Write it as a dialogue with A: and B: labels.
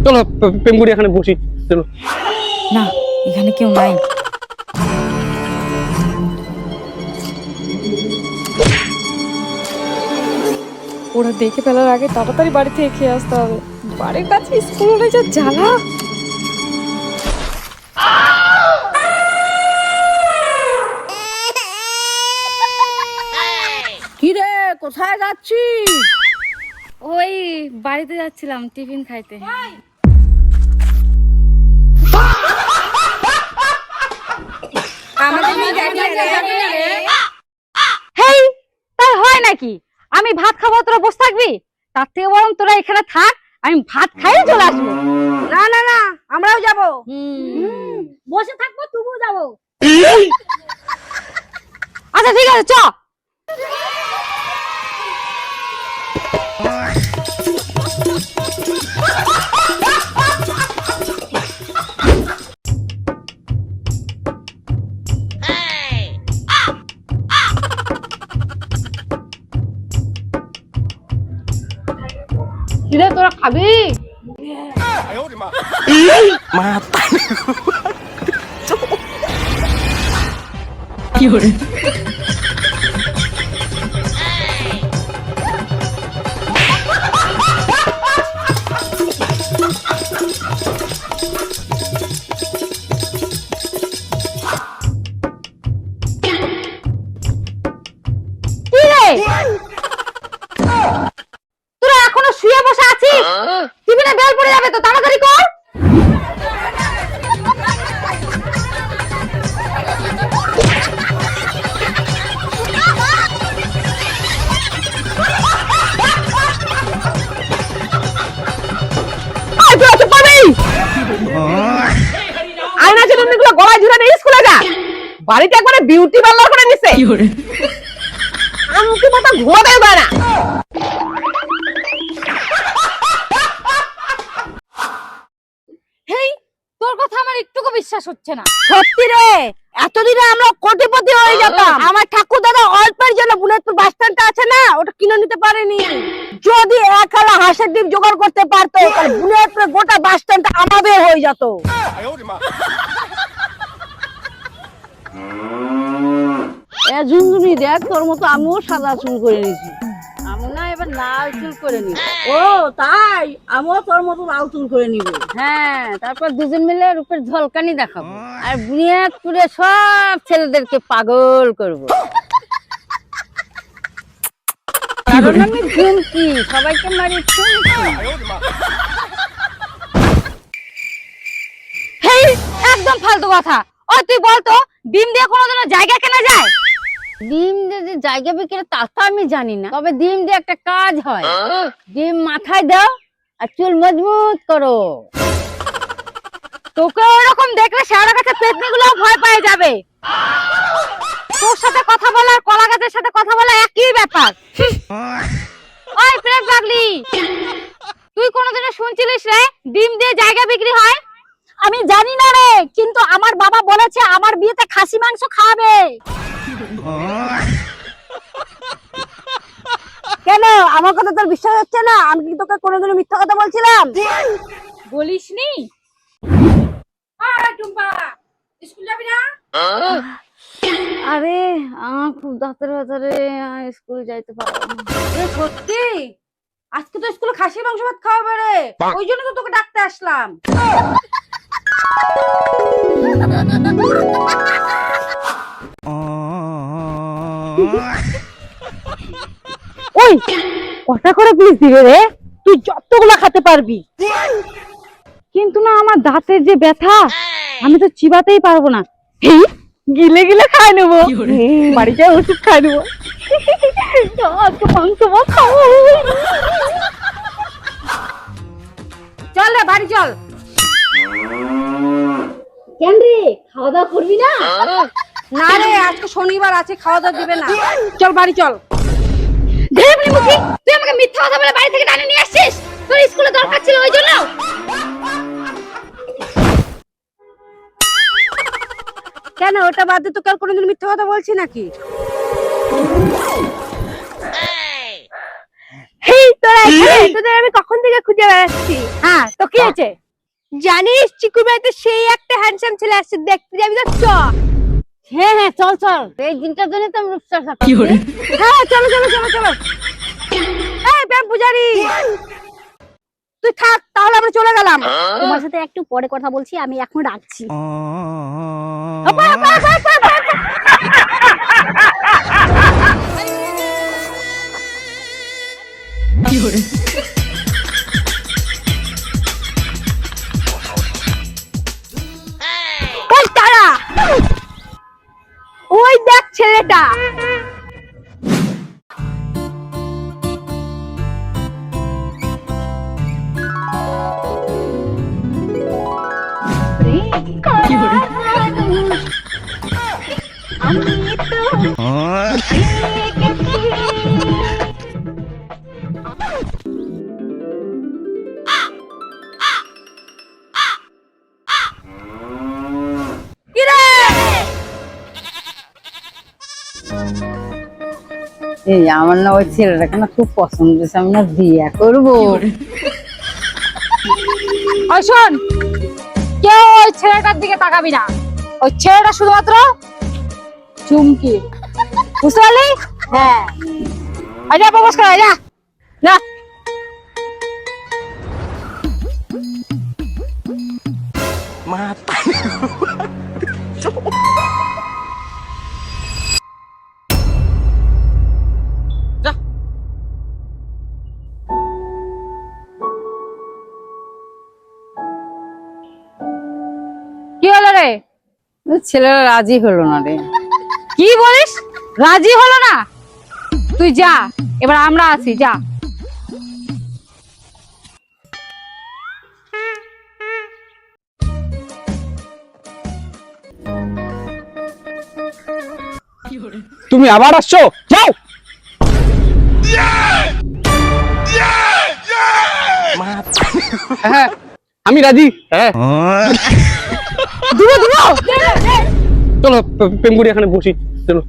A: চলো পেঙ্গুড়ি এখানে বসি, চলো।
B: না, এখানে কেউ নাই। ওরা দেখে ফেলার আগে তাড়াতাড়ি বাড়ি থেকে খেয়ে আসতে হবে। বাড়ির কাছে স্কুলে যা জ্বালা।
C: কি রে, কোথায় যাচ্ছিস?
B: ওই বাড়িতে যাচ্ছিলাম টিফিন খাইতে। হেই, তাই হয় নাকি? আমি ভাত খাবো, তোরা বসে থাকবি? তার থেকে বরং তোরা এখানে থাক, আমি ভাত খাই চলে আসবো।
C: না না না, আমরাও যাবো। বসে থাকবো, তবুও যাবো।
B: আচ্ছা ঠিক আছে, চ।
C: কিরে, তোরা খাবি?
B: তোরা এখনো শুয়ে বসে আছিস? টিফিনে বেল পড়ে যাবে তো, তাড়াতাড়ি কর।
C: আয়না চিরুনিগুলো গলায় ঝুলে নিয়ে স্কুলে যা। বাড়িতে একবারে বিউটি পার্লার করে নিছে। আমাকে মাথা ঘুমাতে পারে না।
B: হেই, তোর কথা আমার একটুকু বিশ্বাস হচ্ছে না।
C: সত্যি রে, এতদিনে আমরা কোটিপতি হয়ে যেতাম। আমার ঠাকুর দাদা অল্পের জন্য বুলেটপুর বাস স্ট্যান্ডটা আছে না, ওটা কিনে নিতে পারেনি। যদি একলা হাঁসের ডিম জোগাড় করতে পারতো, তাহলে বুলেটপুর গোটা বাস স্ট্যান্ডটা আমাদের হয়ে যেত। ঝুনঝুনি দেখ, তোর মতো আমিও সাদা চুল করে নিয়েছি। আমি না এবার লাল চুল করে নিব। ও তাই, আমিও তোর মতো লাল চুল করে নিব।
B: হ্যাঁ, তারপর দুজন মিলে রূপের ঝলকানি দেখাবো, আর বুনিয়াদপুরে সব ছেলেদেরকে পাগল করব। কারণ আমি ঝুমকি, সবাইকে মারি চুমকি। হেই, একদম ফালতু কথা। ওই তুই বলতো, ডিম দিয়ে কোনোদিনও জায়গা কেনা যায়? ডিম দিয়ে যে জায়গা বিক্রি তা তো আমি জানি না, তবে ডিম দিয়ে একটা কাজ হয়। ডিম মাথায় দাও আর চুল মজবুত করো। তোকে ওরকম দেখলে শেয়ারের কাছে পেতনিগুলো ভয় পেয়ে যাবে। তোর সাথে কথা বলা আর কলা গাছের সাথে কথা বলা একই ব্যাপার। ওই প্রেস পাগলি, তুই কোনোদিনও শুনছিলিস রে ডিম দিয়ে জায়গা বিক্রি হয়?
C: আমি জানি না রে, কিন্তু আমার বাবা বলেছে আমার বিয়েতে খাসি মাংস খাওয়াবে। কেন, আমার কথা তোর বিশ্বাস হচ্ছে না? আমি কি তোকে কোনোদিনও মিথ্যা কথা বলছিলাম?
B: বলিসনি?
C: স্কুল যাবি না?
B: আরে আমার খুব দাঁতের ব্যথা রে, স্কুল যাইতে পারবো না।
C: সত্যি? আজকে তো স্কুলে খাসি মাংস ভাত খাওয়াবে রে, ওই জন্য তো তোকে ডাকতে আসলাম। ওই কটা করে পিস দিবে রে? তুই যতগুলা খেতে পারবি।
B: কিন্তু না, আমার দাঁতের যে ব্যথা, আমি তো চিবাতেই পারবো না।
C: গিলে গিলে খাই নেবো, বাড়ি যাই ওষুধ খাই নেবো। আজকে মাংস ভাত খাবো। চল রে, বাড়ি চল।
B: কেন রে, খাওয়া দাওয়া করবি না?
C: না রে, আজকে শনিবার আছে, খাওয়া দাওয়া দিবে না। চল বাড়ি চল।
B: তুই আমাকে মিথ্যা কথা বলে বাড়ি থেকে টানে নিয়ে আসছিস? তোর স্কুলে দরকার ছিল ওই জন্য?
C: কেন ওটা বাদ দিয়ে তো কাল কোনোদিন মিথ্যা কথা বলছি নাকি? হেই তোরা এখানে, তোদের আমি কখন থেকে খুঁজে বেড়াচ্ছি।
B: হ্যাঁ তো কি হয়েছে?
C: জানিস চিকুর বাড়িতে সেই একটা হ্যান্ডসাম ছেলে আসছে, দেখতে যাবি তো? চ।
B: হ্যাঁ হ্যাঁ চল চল, এই দিনটার জন্য তো আমি রূপচর্চা করছি।
C: হ্যাঁ চলো চলো চলো চলো। এই প্রেম পূজারি, তুই থাক তাহলে আমরা চলে গেলাম।
B: তোমার সাথে একটু পরে কথা বলছি, আমি এখন রাখছি।
C: আপা, আপা, আপা, আপা, আপা, আপা। ওই তারা, ওই দেখ ছেলেটা।
D: এই আমার না ওই ছেলেটাকে না খুব পছন্দ হয়েছে, আমি না বিয়ে করবো।
B: ওই শোন, কেউ ওই ছেলেটার দিকে তাকাবি না। ওই ছেলেটা শুধুমাত্র চুমকি, বুঝতে পারলি? হ্যাঁ, আচ্ছা প্রপোজ করা যা না। কি হলো রে?
D: ওই ছেলেটা রাজি হলো না রে।
B: কি বলিস? রাজি হলো না? তুই যা, এবার আমরা আছি, যা।
A: তুমি আবার আসছো, যাও। হ্যাঁ আমি রাজি। হ্যাঁ চলো প্রেম করি, এখানে বসি, চলো।